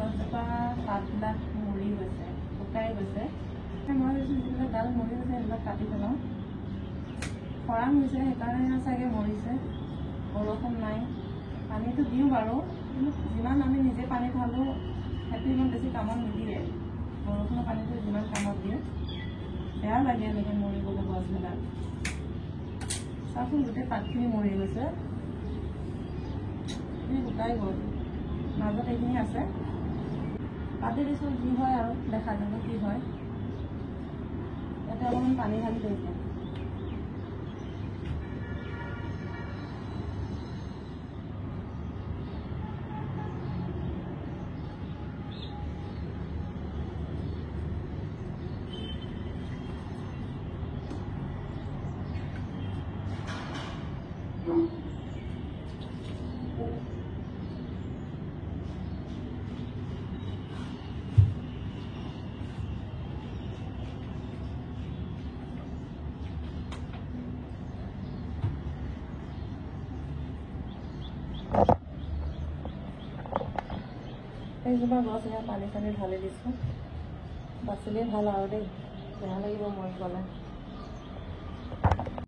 গছজোপা পাতবিলাক মৰি গৈছে, শুকাই গৈছে। মই ভাবিছোঁ যিবিলাক ডাল মৰি গৈছে সেইবিলাক কাটি পেলাওঁ। খৰাং হৈছে সেইকাৰণে চাগে মৰিছে, বৰষুণ নাই। পানীটো দিওঁ বাৰু, কিন্তু যিমান আমি নিজে পানী ঢালোঁ সেইটো ইমান বেছি কামত নিদিয়ে। বৰষুণৰ পানীটো যিমান কামত দিয়ে, বেয়া লাগে এনেকৈ মৰিবলৈ গছবিলাক। চাওকচোন গোটেই পাতখিনি মৰি গৈছে, শুকাই গ'ল। মাজত এইখিনি আছে, কাটি দিছোঁ, যি হয় আৰু দেখা যাব কি হয়। ইয়াতে অলপমান পানী ঢালি দিওঁ এতিয়া। এইজোপা গছ এয়া পানী চানী ঢালি দিছোঁ, বাচিলে ভাল আৰু দেই, বেয়া লাগিব মৰি গ'লে।